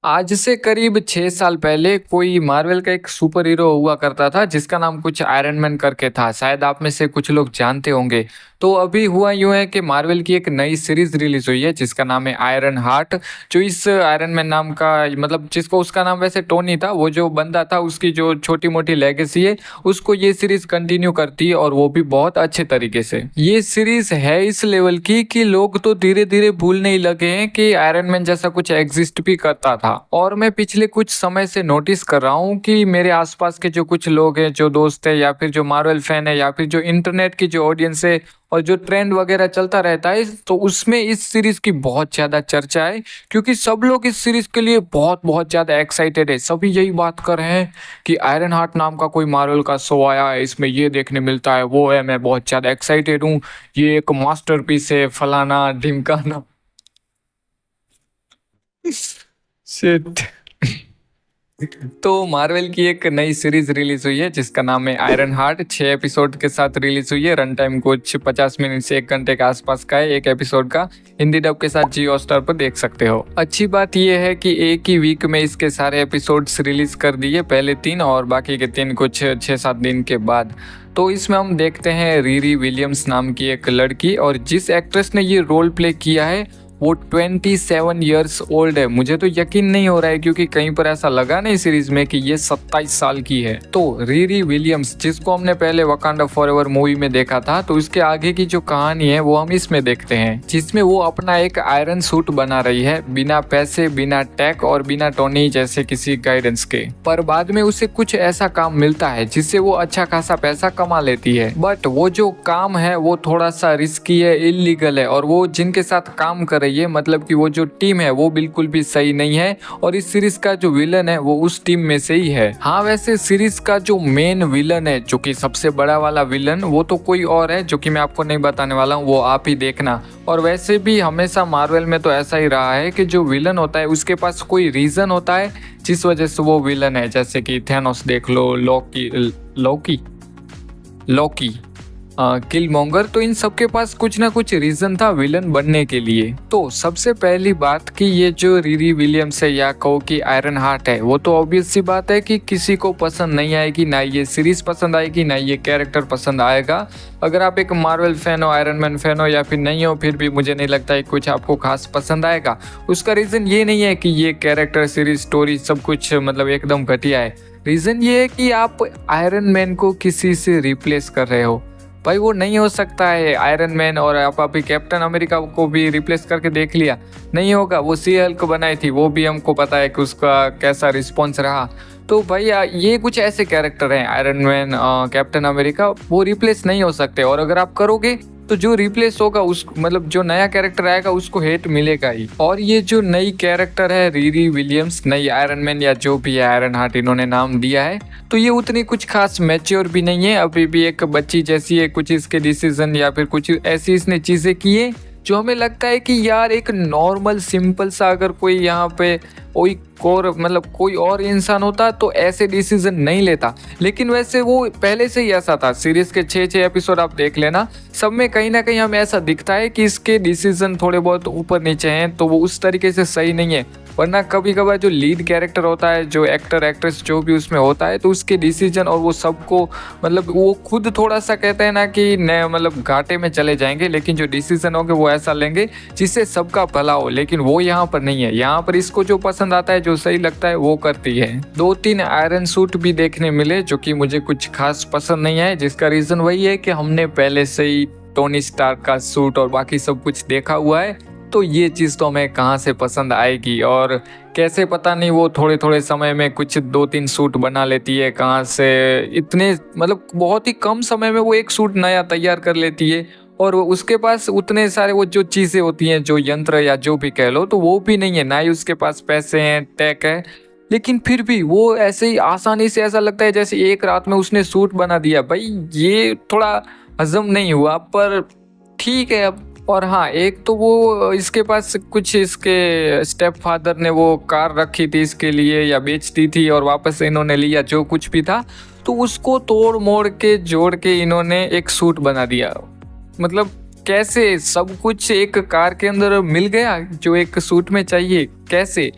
आज से करीब 6 साल पहले कोई मार्वल का एक सुपर हीरो हुआ करता था जिसका नाम कुछ आयरन मैन करके था। शायद आप में से कुछ लोग जानते होंगे। तो अभी हुआ यूँ है कि मार्वल की एक नई सीरीज़ रिलीज़ हुई है जिसका नाम है आयरन हार्ट। जो इस आयरन मैन नाम का मतलब जिसको उसका नाम वैसे टोनी था, वो जो बंदा था उसकी जो छोटी-मोटी लेगेसी है उसको ये सीरीज़ कंटिन्यू करती है और वो भी बहुत अच्छे तरीके से। ये सीरीज़ है इस लेवल की कि लोग तो धीरे-धीरे भूलने ही लगे हैं कि आयरन मैन जैसा कुछ एग्जिस्ट भी करता था। और मैं पिछले कुछ समय से नोटिस कर रहा हूँ कि मेरे आसपास के जो कुछ लोग हैं, जो दोस्त हैं या फिर जो मार्वल फैन है या फिर जो इंटरनेट की जो ऑडियंस है और जो ट्रेंड वगैरह चलता रहता है, तो उसमें इस सीरीज की बहुत ज़्यादा चर्चा है क्योंकि सब लोग इस सीरीज के लिए बहुत बहुत ज़्यादा एक्साइटेड है। सभी यही बात कर रहे हैं कि आयरन हार्ट नाम का कोई मार्वल का शो आया है, इसमें ये देखने मिलता है, वो है, मैं बहुत ज़्यादा एक्साइटेड हूँ, ये एक मास्टरपीस है, फलाना ढिमकाना। शिट। तो मार्वल की एक नई सीरीज रिलीज हुई है जिसका नाम है आयरन हार्ट। 6 एपिसोड के साथ रिलीज हुई है। रन टाइम कुछ 50 मिनट से 1 घंटे के आसपास का है एक एपिसोड का। हिंदी डब के साथ जियो हॉटस्टार पर देख सकते हो। अच्छी बात यह है कि एक ही वीक में इसके सारे एपिसोड्स रिलीज कर दिए, पहले 3 और बाकी के 3 कुछ 6-7 दिन के बाद। तो इसमें हम देखते हैं रीरी विलियम्स नाम की एक लड़की, और जिस एक्ट्रेस ने ये रोल प्ले किया है वो 27 ईयर्स ओल्ड है। मुझे तो यकीन नहीं हो रहा है क्योंकि कहीं पर ऐसा लगा नहीं सीरीज में कि ये 27 साल की है। तो रीरी विलियम्स, जिसको हमने पहले वकांडा फॉरएवर मूवी में देखा था, तो इसके आगे की जो कहानी है वो हम इसमें देखते हैं, जिसमें वो अपना एक आयरन सूट बना रही है बिना पैसे, बिना टैग और बिना टोनी जैसे किसी गाइडेंस के। पर बाद में उसे कुछ ऐसा काम मिलता है जिससे वो अच्छा खासा पैसा कमा लेती है। बट वो जो काम है वो थोड़ा सा रिस्की है, इलीगल है, और वो जिनके साथ काम कर ये मतलब कि वो जो टीम है वो बिल्कुल भी सही नहीं है, और इस सीरीज का जो विलन है वो उस टीम में से ही है। हाँ, वैसे सीरीज का जो मेन विलन है, जो कि सबसे बड़ा वाला विलन, वो तो कोई और है जो कि मैं आपको नहीं बताने वाला हूँ, वो आप ही देखना। और वैसे भी हमेशा मार्वल में तो ऐसा ही रहा है कि जो विलन होता है उसके पास कोई रीजन होता है जिस वजह से वो विलन है। जैसे कि थैनोस देख लो, लोकी, किलमोंगर, तो इन सबके पास कुछ ना कुछ रीजन था विलन बनने के लिए। तो सबसे पहली बात कि ये जो रीरी विलियम्स है या कहो कि आयरन हार्ट है, वो तो ऑब्वियस सी बात है कि किसी को पसंद नहीं आएगी, ना ये सीरीज पसंद आएगी, ना ये कैरेक्टर पसंद आएगा। अगर आप एक मार्वल फैन हो, आयरन मैन फैन हो या फिर नहीं हो, फिर भी मुझे नहीं लगता है कुछ आपको खास पसंद आएगा। उसका रीजन ये नहीं है कि ये कैरेक्टर, सीरीज, स्टोरी सब कुछ मतलब एकदम घटिया है। रीजन ये है कि आप आयरन मैन को किसी से रिप्लेस कर रहे हो। भाई वो नहीं हो सकता है आयरन मैन, और आप अभी कैप्टन अमेरिका को भी रिप्लेस करके देख लिया, नहीं होगा। वो सी हल्क बनाई थी, वो भी हमको पता है कि उसका कैसा रिस्पॉन्स रहा। तो भाई ये कुछ ऐसे कैरेक्टर हैं आयरन मैन, कैप्टन अमेरिका, वो रिप्लेस नहीं हो सकते। और अगर आप करोगे तो जो रिप्लेस होगा उस मतलब जो नया कैरेक्टर आएगा उसको हेट मिलेगा ही। और ये जो नई कैरेक्टर है रीरी विलियम्स, नई आयरन मैन या जो भी है आयरन हार्ट इन्होंने नाम दिया है, तो ये उतनी कुछ खास मैच्योर भी नहीं है, अभी भी एक बच्ची जैसी है। कुछ इसके डिसीजन या फिर कुछ ऐसी इसने चीजें की है जो हमें लगता है कि यार एक नॉर्मल सिंपल सा अगर कोई यहाँ पे कोई और इंसान होता तो ऐसे डिसीजन नहीं लेता। लेकिन वैसे वो पहले से ही ऐसा था। सीरीज के 6 एपिसोड आप देख लेना, सब में कहीं ना कहीं हमें ऐसा दिखता है कि इसके डिसीजन थोड़े बहुत ऊपर नीचे हैं, तो वो उस तरीके से सही नहीं है। वरना कभी कभार जो लीड कैरेक्टर होता है, जो एक्टर एक्ट्रेस जो भी उसमें होता है, तो उसके डिसीजन और वो सबको मतलब वो खुद थोड़ा सा कहते हैं ना कि न मतलब घाटे में चले जाएंगे, लेकिन जो डिसीजन होंगे वो ऐसा लेंगे जिससे सबका भला हो। लेकिन वो यहाँ पर नहीं है। यहाँ पर इसको जो पसंद आता है, जो सही लगता है वो करती है। 2-3 आयरन सूट भी देखने मिले जो कि मुझे कुछ खास पसंद नहीं है, जिसका रीजन वही है कि हमने पहले से ही टोनी स्टार्क का सूट और बाकी सब कुछ देखा हुआ है, तो ये चीज़ तो हमें कहाँ से पसंद आएगी। और कैसे पता नहीं वो थोड़े थोड़े समय में कुछ 2-3 सूट बना लेती है, कहाँ से इतने मतलब बहुत ही कम समय में वो एक सूट नया तैयार कर लेती है। और उसके पास उतने सारे वो जो चीज़ें होती हैं, जो यंत्र या जो भी कह लो, तो वो भी नहीं है, ना ही उसके पास पैसे हैं, टेक है। लेकिन फिर भी वो ऐसे ही आसानी से, ऐसा लगता है जैसे एक रात में उसने सूट बना दिया। भाई ये थोड़ा हजम नहीं हुआ, पर ठीक है अब। और हाँ, एक तो वो इसके पास कुछ इसके स्टेप फादर ने वो कार रखी थी इसके लिए या बेच दी थी और वापस इन्होंने लिया, जो कुछ भी था, तो उसको तोड़ मोड़ के जोड़ के इन्होंने एक सूट बना दिया। मतलब कैसे सब कुछ एक कार के अंदर मिल गया जो एक सूट में चाहिए, कैसे?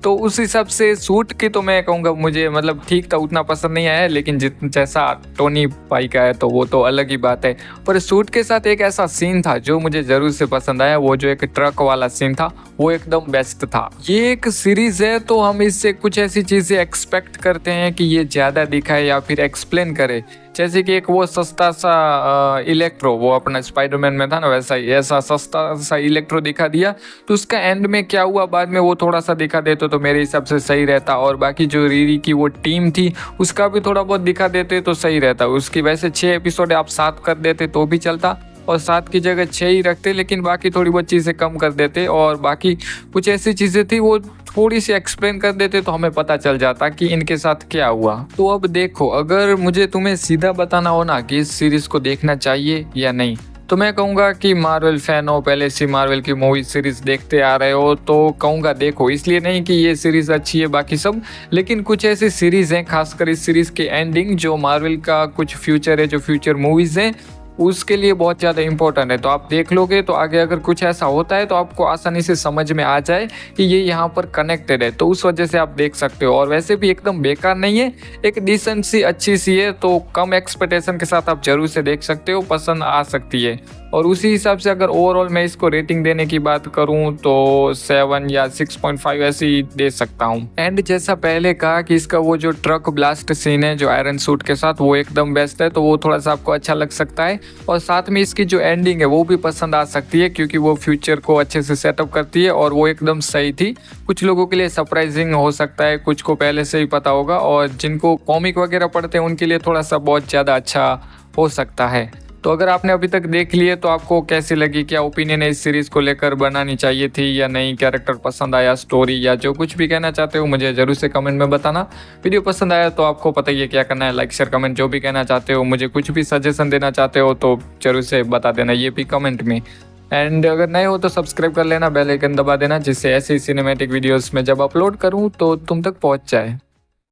तो उस हिसाब से सूट की तो मैं कहूँगा मुझे मतलब ठीक था, उतना पसंद नहीं आया, लेकिन जैसा टोनी पाई का है तो वो तो अलग ही बात है। पर सूट के साथ एक ऐसा सीन था जो मुझे ज़रूर से पसंद आया, वो जो एक ट्रक वाला सीन था वो एकदम बेस्ट था। ये एक सीरीज़ है तो हम इससे कुछ ऐसी चीज़ें एक्सपेक्ट करते हैं कि ये ज़्यादा दिखाए या फिर एक्सप्लेन करे, जैसे कि एक वो सस्ता सा इलेक्ट्रो, वो अपना स्पाइडरमैन में था ना, वैसा ही ऐसा सस्ता सा इलेक्ट्रो दिखा दिया, तो उसका एंड में क्या हुआ बाद में वो थोड़ा सा दिखा देते तो मेरे हिसाब से सही रहता। और बाकी जो रीरी की वो टीम थी उसका भी थोड़ा बहुत दिखा देते तो सही रहता। उसकी वैसे 6 एपिसोड आप 7 कर देते तो भी चलता, और 7 की जगह 6 ही रखते, लेकिन बाकी थोड़ी बहुत चीज़ें कम कर देते और बाकी कुछ ऐसी चीज़ें थी वो थोड़ी सी एक्सप्लेन कर देते तो हमें पता चल जाता कि इनके साथ क्या हुआ। तो अब देखो, अगर मुझे तुम्हें सीधा बताना हो ना कि इस सीरीज़ को देखना चाहिए या नहीं, तो मैं कहूँगा कि मार्वल फैन हो, पहले से मार्वल की मूवी सीरीज़ देखते आ रहे हो, तो कहूँगा देखो। इसलिए नहीं कि ये सीरीज़ अच्छी है बाकी सब, लेकिन कुछ ऐसी सीरीज़ हैं, खासकर इस सीरीज़ की एंडिंग जो मार्वल का कुछ फ्यूचर है, जो फ्यूचर मूवीज़ हैं उसके लिए बहुत ज़्यादा इंपॉर्टेंट है। तो आप देख लोगे तो आगे अगर कुछ ऐसा होता है तो आपको आसानी से समझ में आ जाए कि ये यहाँ पर कनेक्टेड है, तो उस वजह से आप देख सकते हो। और वैसे भी एकदम बेकार नहीं है, एक डिसेंट सी अच्छी सी है, तो कम एक्सपेक्टेशन के साथ आप जरूर से देख सकते हो, पसंद आ सकती है। और उसी हिसाब से अगर ओवरऑल मैं इसको रेटिंग देने की बात करूं तो 7 या 6.5 ऐसी दे सकता हूं। एंड जैसा पहले कहा कि इसका वो जो ट्रक ब्लास्ट सीन है जो आयरन सूट के साथ, वो एकदम बेस्ट है, तो वो थोड़ा सा आपको अच्छा लग सकता है। और साथ में इसकी जो एंडिंग है वो भी पसंद आ सकती है, क्योंकि वो फ्यूचर को अच्छे से सेटअप करती है और वो एकदम सही थी। कुछ लोगों के लिए सरप्राइजिंग हो सकता है, कुछ को पहले से ही पता होगा, और जिनको कॉमिक वगैरह पढ़ते हैं उनके लिए थोड़ा सा बहुत ज़्यादा अच्छा हो सकता है। तो अगर आपने अभी तक देख लिए तो आपको कैसी लगी, क्या ओपिनियन है इस सीरीज़ को लेकर, बनानी चाहिए थी या नहीं, कैरेक्टर पसंद आया, स्टोरी, या जो कुछ भी कहना चाहते हो मुझे ज़रूर से कमेंट में बताना। वीडियो पसंद आया तो आपको पता ही है क्या करना है, लाइक शेयर कमेंट, जो भी कहना चाहते हो, मुझे कुछ भी सजेशन देना चाहते हो तो ज़रूर से बता देना, ये भी कमेंट में। एंड अगर नए हो तो सब्सक्राइब कर लेना, बेल आइकन दबा देना, जिससे ऐसे ही सिनेमैटिक वीडियोस में जब अपलोड करूँ तो तुम तक पहुँच जाए।